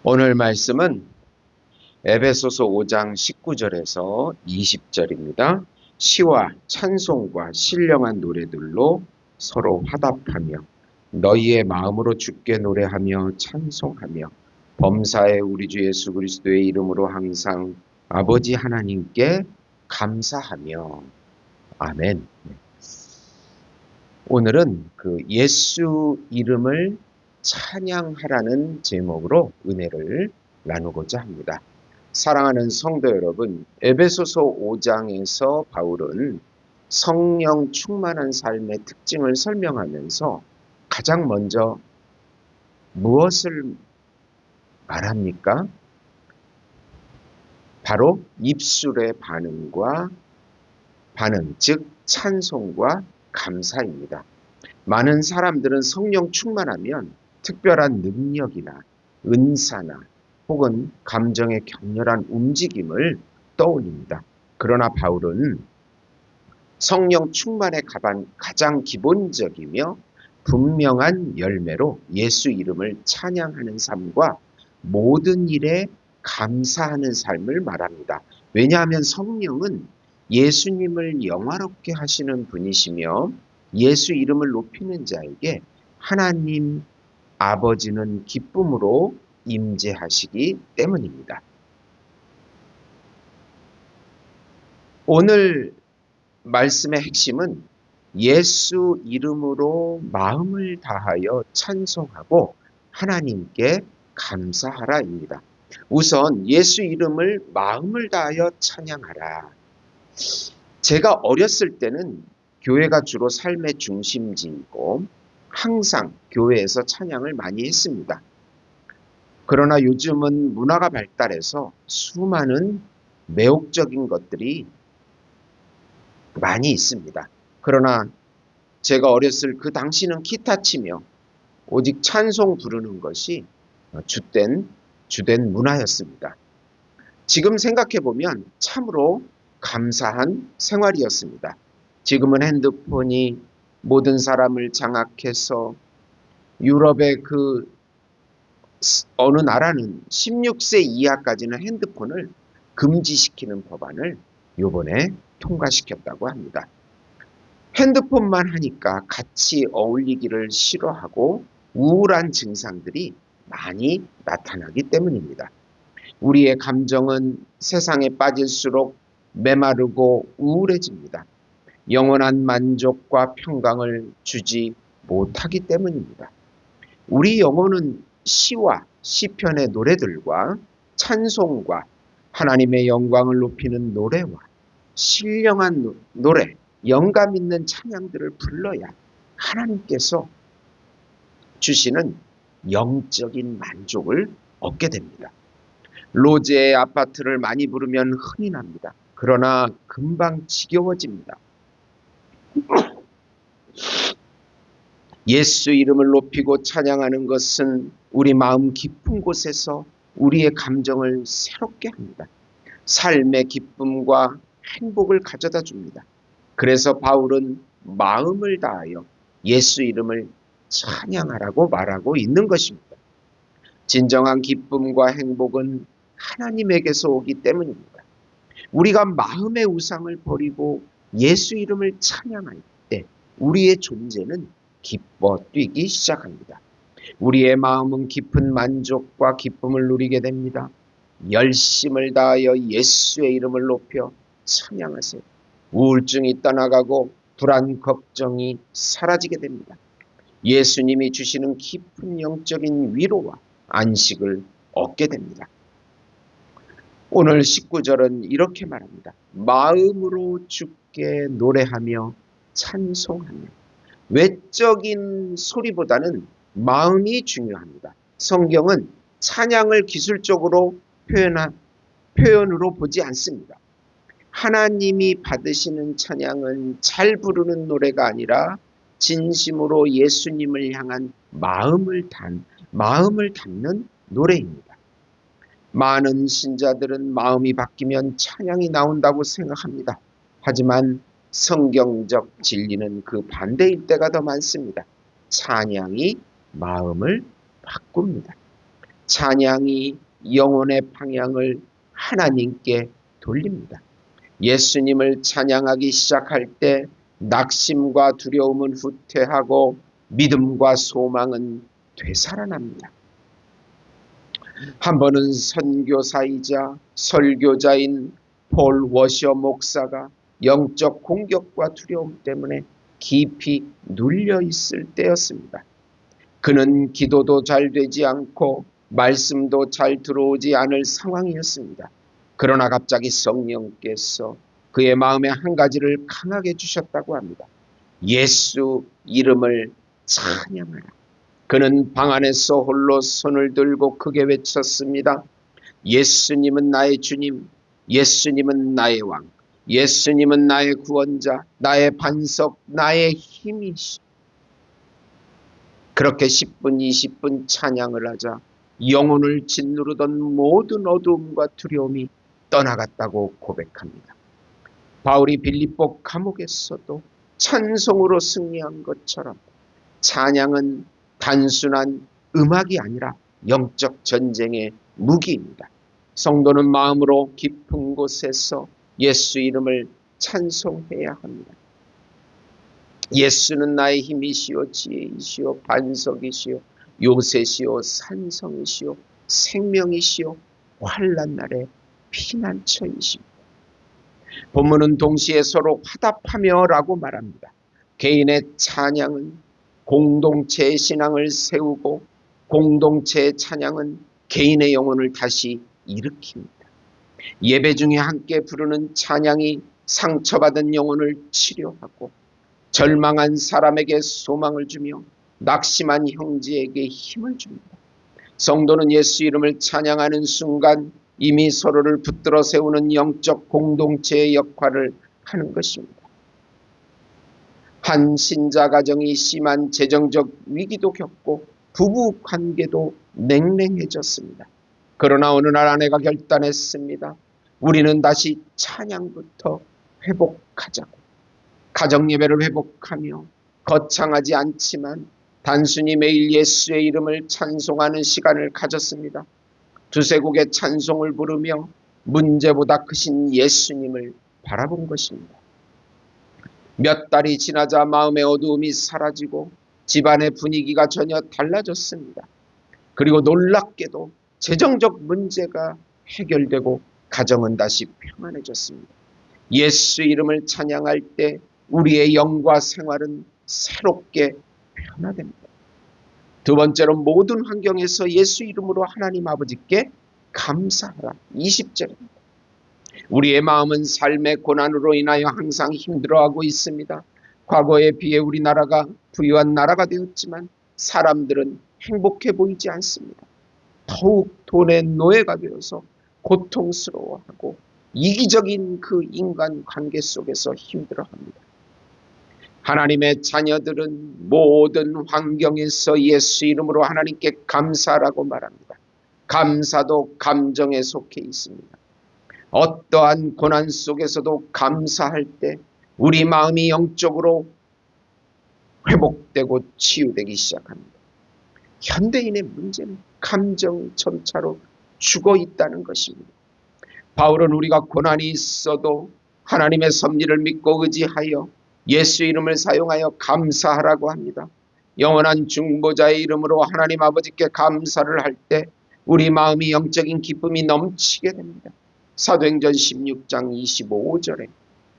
오늘 말씀은 에베소서 5장 19절에서 20절입니다. 시와 찬송과 신령한 노래들로 서로 화답하며 너희의 마음으로 주께 노래하며 찬송하며 범사에 우리 주 예수 그리스도의 이름으로 항상 아버지 하나님께 감사하며 아멘. 오늘은 그 예수 이름을 찬양하라는 제목으로 은혜를 나누고자 합니다. 사랑하는 성도 여러분, 에베소서 5장에서 바울은 성령 충만한 삶의 특징을 설명하면서 가장 먼저 무엇을 말합니까? 바로 입술의 반응, 즉 찬송과 감사입니다. 많은 사람들은 성령 충만하면 특별한 능력이나 은사나 혹은 감정의 격렬한 움직임을 떠올립니다. 그러나 바울은 성령 충만의 가장 기본적이며 분명한 열매로 예수 이름을 찬양하는 삶과 모든 일에 감사하는 삶을 말합니다. 왜냐하면 성령은 예수님을 영화롭게 하시는 분이시며 예수 이름을 높이는 자에게 하나님 아버지는 기쁨으로 임재하시기 때문입니다. 오늘 말씀의 핵심은 예수 이름으로 마음을 다하여 찬송하고 하나님께 감사하라입니다. 우선 예수 이름을 마음을 다하여 찬양하라. 제가 어렸을 때는 교회가 주로 삶의 중심지이고 항상 교회에서 찬양을 많이 했습니다. 그러나 요즘은 문화가 발달해서 수많은 매혹적인 것들이 많이 있습니다. 그러나 제가 어렸을 그 당시는 기타 치며 오직 찬송 부르는 것이 주된 문화였습니다. 지금 생각해보면 참으로 감사한 생활이었습니다. 지금은 핸드폰이 모든 사람을 장악해서 유럽의 그 어느 나라는 16세 이하까지는 핸드폰을 금지시키는 법안을 이번에 통과시켰다고 합니다. 핸드폰만 하니까 같이 어울리기를 싫어하고 우울한 증상들이 많이 나타나기 때문입니다. 우리의 감정은 세상에 빠질수록 메마르고 우울해집니다. 영원한 만족과 평강을 주지 못하기 때문입니다. 우리 영혼은 시와 시편의 노래들과 찬송과 하나님의 영광을 높이는 노래와 신령한 노래, 영감 있는 찬양들을 불러야 하나님께서 주시는 영적인 만족을 얻게 됩니다. 로제의 아파트를 많이 부르면 흥이 납니다. 그러나 금방 지겨워집니다. 예수 이름을 높이고 찬양하는 것은 우리 마음 깊은 곳에서 우리의 감정을 새롭게 합니다. 삶의 기쁨과 행복을 가져다 줍니다. 그래서 바울은 마음을 다하여 예수 이름을 찬양하라고 말하고 있는 것입니다. 진정한 기쁨과 행복은 하나님에게서 오기 때문입니다. 우리가 마음의 우상을 버리고 예수 이름을 찬양할 때 우리의 존재는 기뻐 뛰기 시작합니다. 우리의 마음은 깊은 만족과 기쁨을 누리게 됩니다. 열심을 다하여 예수의 이름을 높여 찬양하세요. 우울증이 떠나가고 불안, 걱정이 사라지게 됩니다. 예수님이 주시는 깊은 영적인 위로와 안식을 얻게 됩니다. 오늘 19절은 이렇게 말합니다. 마음으로 주께 노래하며 찬송하며. 외적인 소리보다는 마음이 중요합니다. 성경은 찬양을 기술적으로 표현으로 보지 않습니다. 하나님이 받으시는 찬양은 잘 부르는 노래가 아니라 진심으로 예수님을 향한 마음을 담는 노래입니다. 많은 신자들은 마음이 바뀌면 찬양이 나온다고 생각합니다. 하지만 성경적 진리는 그 반대일 때가 더 많습니다. 찬양이 마음을 바꿉니다. 찬양이 영혼의 방향을 하나님께 돌립니다. 예수님을 찬양하기 시작할 때 낙심과 두려움은 후퇴하고 믿음과 소망은 되살아납니다. 한 번은 선교사이자 설교자인 폴 워셔 목사가 영적 공격과 두려움 때문에 깊이 눌려 있을 때였습니다. 그는 기도도 잘 되지 않고 말씀도 잘 들어오지 않을 상황이었습니다. 그러나 갑자기 성령께서 그의 마음에 한 가지를 강하게 주셨다고 합니다. 예수 이름을 찬양하라. 그는 방 안에서 홀로 손을 들고 크게 외쳤습니다. 예수님은 나의 주님, 예수님은 나의 왕, 예수님은 나의 구원자, 나의 반석, 나의 힘이시. 그렇게 10분, 20분 찬양을 하자 영혼을 짓누르던 모든 어두움과 두려움이 떠나갔다고 고백합니다. 바울이 빌립보 감옥에서도 찬송으로 승리한 것처럼 찬양은 단순한 음악이 아니라 영적 전쟁의 무기입니다. 성도는 마음으로 깊은 곳에서 예수 이름을 찬송해야 합니다. 예수는 나의 힘이시오, 지혜이시오, 반석이시오, 요새시오, 산성이시오, 생명이시오, 환난 날의 피난처이시오. 본문은 동시에 서로 화답하며 라고 말합니다. 개인의 찬양은 공동체의 신앙을 세우고 공동체의 찬양은 개인의 영혼을 다시 일으킵니다. 예배 중에 함께 부르는 찬양이 상처받은 영혼을 치료하고 절망한 사람에게 소망을 주며 낙심한 형제에게 힘을 줍니다. 성도는 예수 이름을 찬양하는 순간 이미 서로를 붙들어 세우는 영적 공동체의 역할을 하는 것입니다. 한 신자 가정이 심한 재정적 위기도 겪고 부부 관계도 냉랭해졌습니다. 그러나 어느 날 아내가 결단했습니다. 우리는 다시 찬양부터 회복하자고. 가정 예배를 회복하며 거창하지 않지만 단순히 매일 예수의 이름을 찬송하는 시간을 가졌습니다. 두세 곡의 찬송을 부르며 문제보다 크신 예수님을 바라본 것입니다. 몇 달이 지나자 마음의 어두움이 사라지고 집안의 분위기가 전혀 달라졌습니다. 그리고 놀랍게도 재정적 문제가 해결되고 가정은 다시 평안해졌습니다. 예수 이름을 찬양할 때 우리의 영과 생활은 새롭게 변화됩니다. 두 번째로 모든 환경에서 예수 이름으로 하나님 아버지께 감사하라. 20절입니다. 우리의 마음은 삶의 고난으로 인하여 항상 힘들어하고 있습니다. 과거에 비해 우리나라가 부유한 나라가 되었지만 사람들은 행복해 보이지 않습니다. 더욱 돈의 노예가 되어서 고통스러워하고 이기적인 그 인간관계 속에서 힘들어합니다. 하나님의 자녀들은 모든 환경에서 예수 이름으로 하나님께 감사라고 말합니다. 감사도 감정에 속해 있습니다. 어떠한 고난 속에서도 감사할 때 우리 마음이 영적으로 회복되고 치유되기 시작합니다. 현대인의 문제는 감정 점차로 죽어 있다는 것입니다. 바울은 우리가 고난이 있어도 하나님의 섭리를 믿고 의지하여 예수 이름을 사용하여 감사하라고 합니다. 영원한 중보자의 이름으로 하나님 아버지께 감사를 할 때 우리 마음이 영적인 기쁨이 넘치게 됩니다. 사도행전 16장 25절에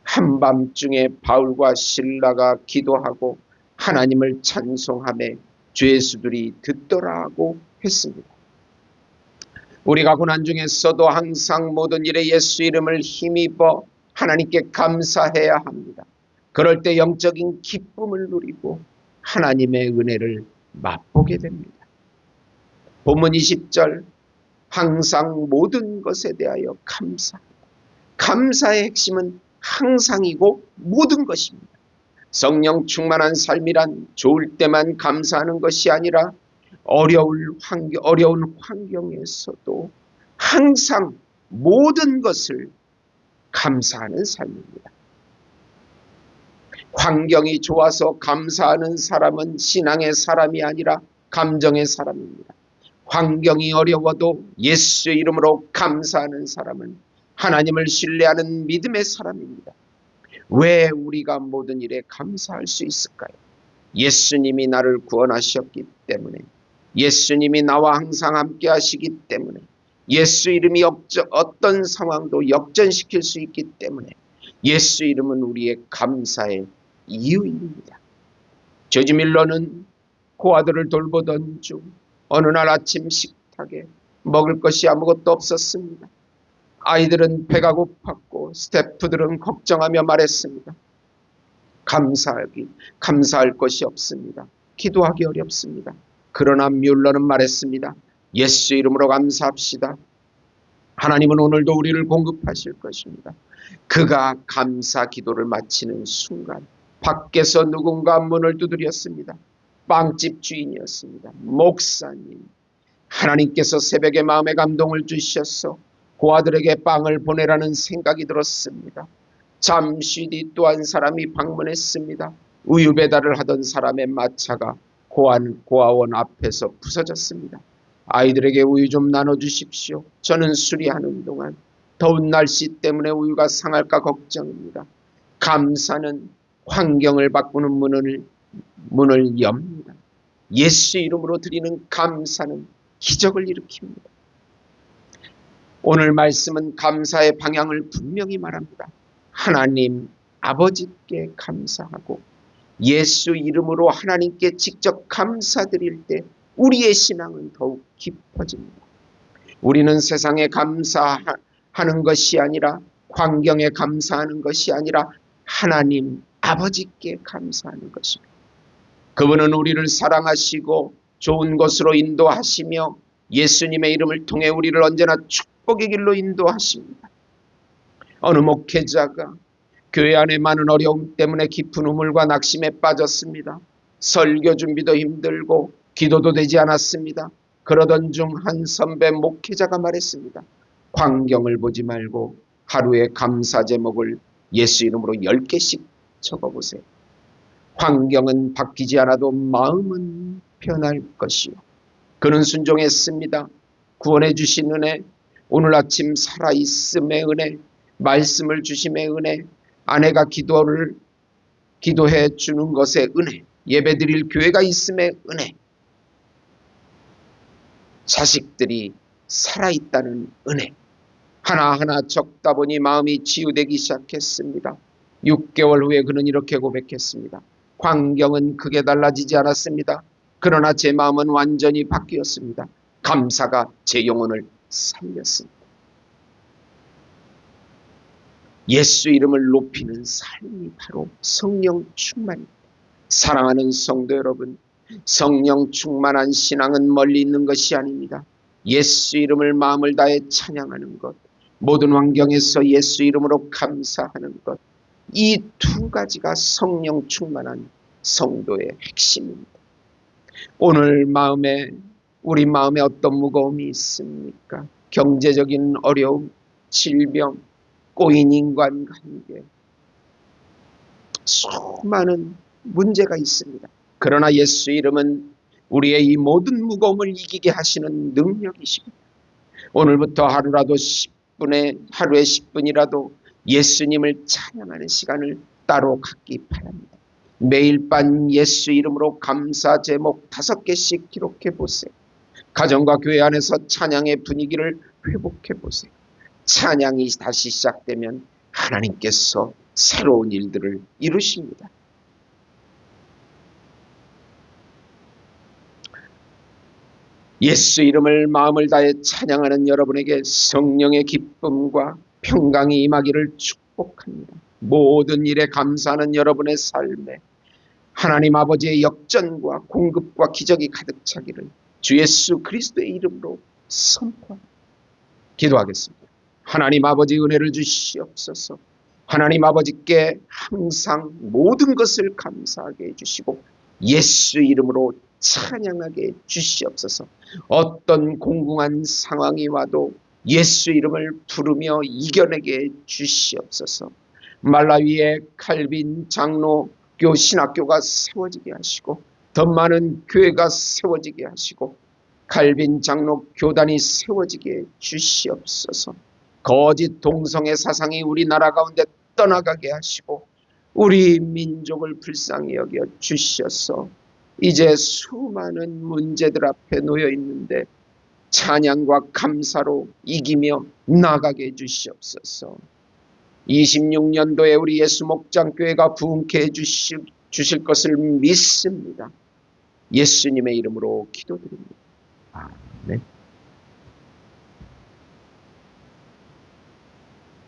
한밤중에 바울과 실라가 기도하고 하나님을 찬송하며 주 예수들이 듣더라고 했습니다. 우리가 고난 중에서도 항상 모든 일에 예수 이름을 힘입어 하나님께 감사해야 합니다. 그럴 때 영적인 기쁨을 누리고 하나님의 은혜를 맛보게 됩니다. 본문 20절 항상 모든 것에 대하여 감사하고, 감사의 핵심은 항상이고 모든 것입니다. 성령 충만한 삶이란 좋을 때만 감사하는 것이 아니라 어려운 환경에서도 항상 모든 것을 감사하는 삶입니다. 환경이 좋아서 감사하는 사람은 신앙의 사람이 아니라 감정의 사람입니다. 환경이 어려워도 예수의 이름으로 감사하는 사람은 하나님을 신뢰하는 믿음의 사람입니다. 왜 우리가 모든 일에 감사할 수 있을까요? 예수님이 나를 구원하셨기 때문에, 예수님이 나와 항상 함께 하시기 때문에, 예수 이름이 어떤 상황도 역전시킬 수 있기 때문에, 예수 이름은 우리의 감사의 이유입니다. 조지 밀러는 고아들을 돌보던 중 어느 날 아침 식탁에 먹을 것이 아무것도 없었습니다. 아이들은 배가 고팠고 스태프들은 걱정하며 말했습니다. 감사할 것이 없습니다. 기도하기 어렵습니다. 그러나 뮬러는 말했습니다. 예수 이름으로 감사합시다. 하나님은 오늘도 우리를 공급하실 것입니다. 그가 감사 기도를 마치는 순간 밖에서 누군가 문을 두드렸습니다. 빵집 주인이었습니다. 목사님, 하나님께서 새벽에 마음의 감동을 주셔서 고아들에게 빵을 보내라는 생각이 들었습니다. 잠시 뒤 또 한 사람이 방문했습니다. 우유 배달을 하던 사람의 마차가 고아원 앞에서 부서졌습니다. 아이들에게 우유 좀 나눠주십시오. 저는 수리하는 동안 더운 날씨 때문에 우유가 상할까 걱정입니다. 감사는 환경을 바꾸는 문을 엽니다. 예수 이름으로 드리는 감사는 기적을 일으킵니다. 오늘 말씀은 감사의 방향을 분명히 말합니다. 하나님 아버지께 감사하고 예수 이름으로 하나님께 직접 감사드릴 때 우리의 신앙은 더욱 깊어집니다. 우리는 세상에 감사하는 것이 아니라, 환경에 감사하는 것이 아니라 하나님 아버지께 감사하는 것입니다. 그분은 우리를 사랑하시고 좋은 것으로 인도하시며 예수님의 이름을 통해 우리를 언제나 축복의 길로 인도하십니다. 어느 목회자가 교회 안에 많은 어려움 때문에 깊은 우물과 낙심에 빠졌습니다. 설교 준비도 힘들고 기도도 되지 않았습니다. 그러던 중 한 선배 목회자가 말했습니다. 환경을 보지 말고 하루에 감사 제목을 예수 이름으로 10개씩 적어보세요. 환경은 바뀌지 않아도 마음은 변할 것이요. 그는 순종했습니다. 구원해 주신 은혜, 오늘 아침 살아있음의 은혜, 말씀을 주심의 은혜, 아내가 기도해 주는 것의 은혜, 예배드릴 교회가 있음의 은혜, 자식들이 살아있다는 은혜, 하나하나 적다 보니 마음이 치유되기 시작했습니다. 6개월 후에 그는 이렇게 고백했습니다. 환경은 크게 달라지지 않았습니다. 그러나 제 마음은 완전히 바뀌었습니다. 감사가 제 영혼을 살렸습니다. 예수 이름을 높이는 삶이 바로 성령 충만입니다. 사랑하는 성도 여러분, 성령 충만한 신앙은 멀리 있는 것이 아닙니다. 예수 이름을 마음을 다해 찬양하는 것, 모든 환경에서 예수 이름으로 감사하는 것, 이 두 가지가 성령 충만한 성도의 핵심입니다. 오늘 우리 마음에 어떤 무거움이 있습니까? 경제적인 어려움, 질병, 꼬인 인간관계, 수많은 문제가 있습니다. 그러나 예수 이름은 우리의 이 모든 무거움을 이기게 하시는 능력이십니다. 오늘부터 하루에 10분이라도 예수님을 찬양하는 시간을 따로 갖기 바랍니다. 매일 밤 예수 이름으로 감사 제목 5개씩 기록해 보세요. 가정과 교회 안에서 찬양의 분위기를 회복해 보세요. 찬양이 다시 시작되면 하나님께서 새로운 일들을 이루십니다. 예수 이름을 마음을 다해 찬양하는 여러분에게 성령의 기쁨과 평강이 임하기를 축복합니다. 모든 일에 감사하는 여러분의 삶에 하나님 아버지의 역전과 공급과 기적이 가득 차기를 주 예수 그리스도의 이름으로 선포합니다. 기도하겠습니다. 하나님 아버지 은혜를 주시옵소서. 하나님 아버지께 항상 모든 것을 감사하게 해주시고 예수 이름으로 찬양하게 해주시옵소서. 어떤 공공한 상황이 와도 예수 이름을 부르며 이겨내게 해주시옵소서. 말라위의 칼빈 장로교 신학교가 세워지게 하시고 더 많은 교회가 세워지게 하시고 칼빈 장로 교단이 세워지게 주시옵소서. 거짓 동성애 사상이 우리나라 가운데 떠나가게 하시고 우리 민족을 불쌍히 여겨 주셔서 이제 수많은 문제들 앞에 놓여 있는데 찬양과 감사로 이기며 나가게 해주시옵소서. 26년도에 우리 예수 목장교회가 부흥케 해주실 것을 믿습니다. 예수님의 이름으로 기도드립니다. 아멘.